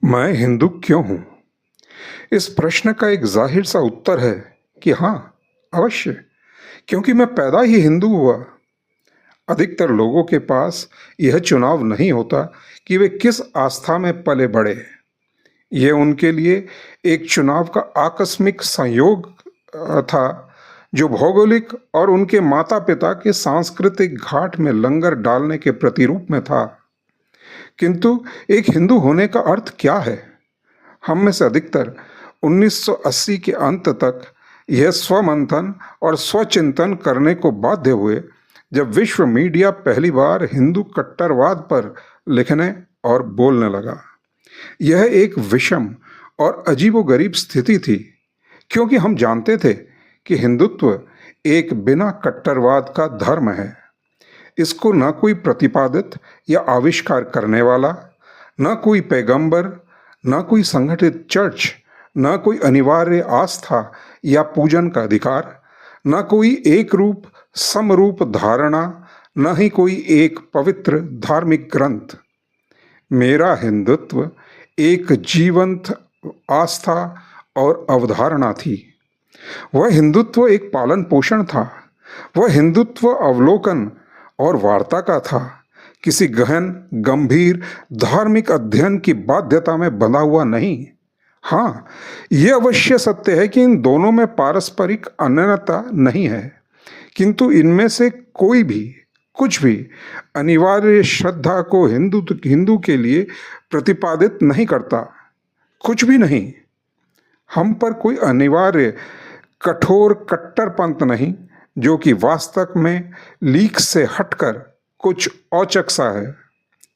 मैं हिंदू क्यों हूँ? इस प्रश्न का एक ज़ाहिर सा उत्तर है कि हाँ, अवश्य, क्योंकि मैं पैदा ही हिंदू हुआ। अधिकतर लोगों के पास यह चुनाव नहीं होता कि वे किस आस्था में पले बढ़े। यह उनके लिए एक चुनाव का आकस्मिक संयोग था, जो भौगोलिक और उनके माता-पिता के सांस्कृतिक घाट में लंगर डालने के प्रतिरूप में था। किंतु एक हिंदू होने का अर्थ क्या है? हम में से अधिकतर 1980 के अंत तक यह स्वमंथन और स्वचिंतन करने को बाध्य हुए जब विश्व मीडिया पहली बार हिंदू कट्टरवाद पर लिखने और बोलने लगा। यह एक विषम और अजीबोगरीब स्थिति थी, क्योंकि हम जानते थे कि हिंदुत्व एक बिना कट्टरवाद का धर्म है। इसको न कोई प्रतिपादित या आविष्कार करने वाला, न कोई पैगंबर, न कोई संगठित चर्च, न कोई अनिवार्य आस्था या पूजन का अधिकार, न कोई एक रूप समरूप धारणा, न ही कोई एक पवित्र धार्मिक ग्रंथ। मेरा हिंदुत्व एक जीवंत आस्था और अवधारणा थी। वह हिंदुत्व एक पालन पोषण था। वह हिंदुत्व अवलोकन और वार्ता का था, किसी गहन गंभीर धार्मिक अध्ययन की बाध्यता में बंधा हुआ नहीं। हाँ, यह अवश्य सत्य है कि इन दोनों में पारस्परिक अन्यता नहीं है, किंतु इनमें से कोई भी कुछ भी अनिवार्य श्रद्धा को हिंदू के लिए प्रतिपादित नहीं करता। कुछ भी नहीं। हम पर कोई अनिवार्य कठोर कट्टरपंथ नहीं, जो कि वास्तव में लीक से हटकर कुछ औचक सा है।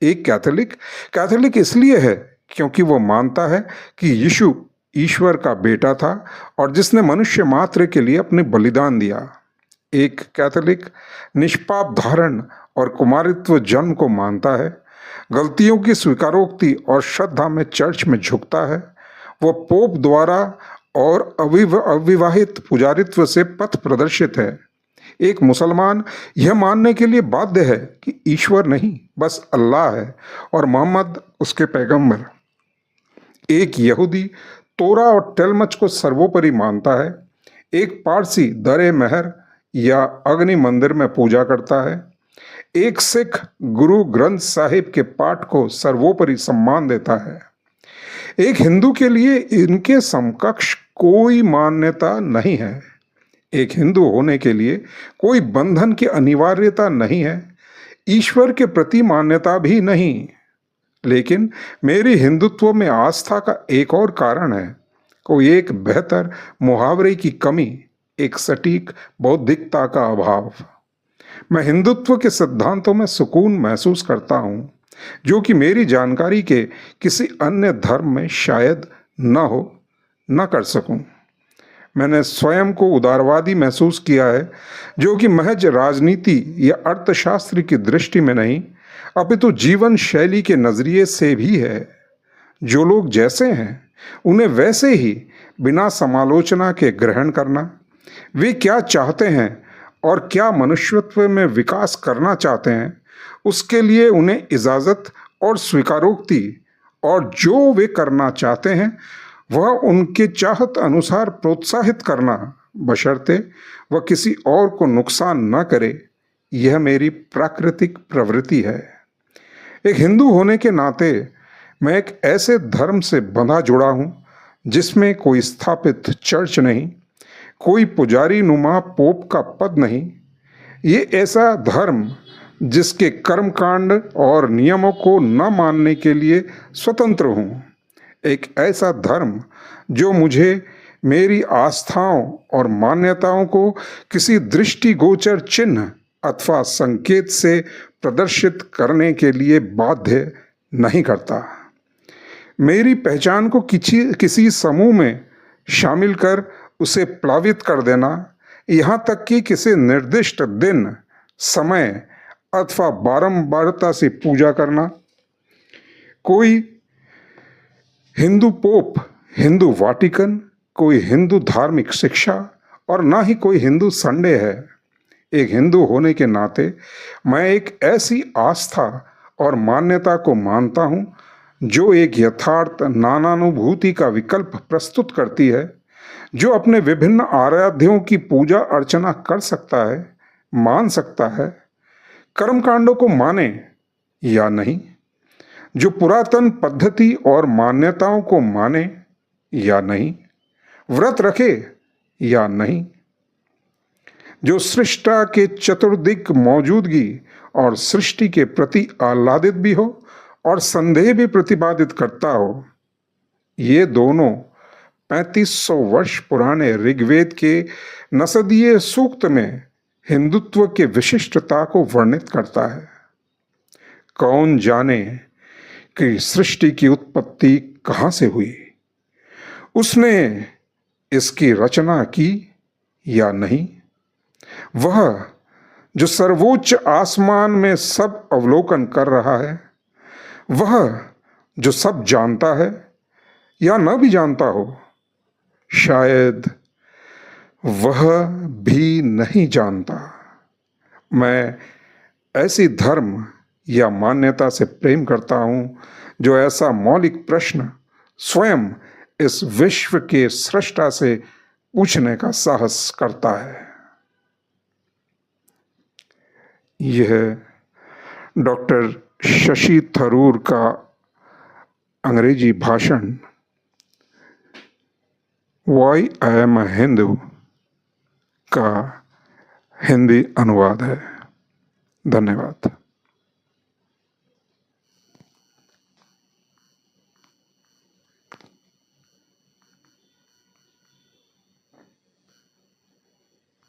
एक कैथोलिक इसलिए है क्योंकि वो मानता है कि यीशु ईश्वर का बेटा था और जिसने मनुष्य मात्र के लिए अपने बलिदान दिया। एक कैथोलिक निष्पाप धारण और कुमारित्व जन्म को मानता है, गलतियों की स्वीकारोक्ति और श्रद्धा में चर्च में झुकता है। वो पोप द्वारा और अविवाहित पुजारित्व से पथ प्रदर्शित है। एक मुसलमान यह मानने के लिए बाध्य है कि ईश्वर नहीं, बस अल्लाह है और मोहम्मद उसके पैगंबर। एक यहूदी तोरा और टेलमच को सर्वोपरि मानता है। एक पारसी दरे महर या अग्नि मंदिर में पूजा करता है। एक सिख गुरु ग्रंथ साहिब के पाठ को सर्वोपरि सम्मान देता है। एक हिंदू के लिए इनके समकक्ष कोई मान्यता नहीं है। एक हिंदू होने के लिए कोई बंधन की अनिवार्यता नहीं है, ईश्वर के प्रति मान्यता भी नहीं। लेकिन मेरी हिंदुत्व में आस्था का एक और कारण है, कोई एक बेहतर मुहावरे की कमी, एक सटीक बौद्धिकता का अभाव। मैं हिंदुत्व के सिद्धांतों में सुकून महसूस करता हूँ, जो कि मेरी जानकारी के किसी अन्य धर्म में शायद न कर सकूं। मैंने स्वयं को उदारवादी महसूस किया है, जो कि महज राजनीति या अर्थशास्त्र की दृष्टि में नहीं, अपितु जीवन शैली के नजरिए से भी है। जो लोग जैसे हैं उन्हें वैसे ही बिना समालोचना के ग्रहण करना, वे क्या चाहते हैं और क्या मनुष्यत्व में विकास करना चाहते हैं, उसके लिए उन्हें इजाज़त और स्वीकारोक्ति, और जो वे करना चाहते हैं वह उनके चाहत अनुसार प्रोत्साहित करना, बशर्ते वह किसी और को नुकसान न करे, यह मेरी प्राकृतिक प्रवृत्ति है। एक हिंदू होने के नाते मैं एक ऐसे धर्म से बंधा जुड़ा हूँ जिसमें कोई स्थापित चर्च नहीं, कोई पुजारी नुमा पोप का पद नहीं। ये ऐसा धर्म जिसके कर्मकांड और नियमों को न मानने के लिए स्वतंत्र हूँ। एक ऐसा धर्म जो मुझे मेरी आस्थाओं और मान्यताओं को किसी दृष्टिगोचर चिन्ह अथवा संकेत से प्रदर्शित करने के लिए बाध्य नहीं करता। मेरी पहचान को किसी समूह में शामिल कर उसे प्लावित कर देना, यहाँ तक कि किसी निर्दिष्ट दिन, समय अथवा बारंबारता से पूजा करना। कोई हिंदू पोप, हिंदू वाटिकन, कोई हिंदू धार्मिक शिक्षा और ना ही कोई हिंदू संडे है। एक हिंदू होने के नाते मैं एक ऐसी आस्था और मान्यता को मानता हूँ जो एक यथार्थ नानानुभूति का विकल्प प्रस्तुत करती है, जो अपने विभिन्न आराध्यों की पूजा अर्चना कर सकता है, मान सकता है, कर्मकांडों को माने या नहीं, जो पुरातन पद्धति और मान्यताओं को माने या नहीं, व्रत रखे या नहीं, जो सृष्टा के चतुर्दिक मौजूदगी और सृष्टि के प्रति आह्लादित भी हो और संदेह भी प्रतिपादित करता हो, ये दोनों 3500 वर्ष पुराने ऋग्वेद के नसदीय सूक्त में हिंदुत्व के विशिष्टता को वर्णित करता है। कौन जाने कि सृष्टि की उत्पत्ति कहाँ से हुई, उसने इसकी रचना की या नहीं, वह जो सर्वोच्च आसमान में सब अवलोकन कर रहा है, वह जो सब जानता है या न भी जानता हो, शायद वह भी नहीं जानता। मैं ऐसी धर्म या मान्यता से प्रेम करता हूं जो ऐसा मौलिक प्रश्न स्वयं इस विश्व के सृष्टा से पूछने का साहस करता है। यह डॉक्टर शशि थरूर का अंग्रेजी भाषण why I am a Hindu का हिंदी अनुवाद है। धन्यवाद।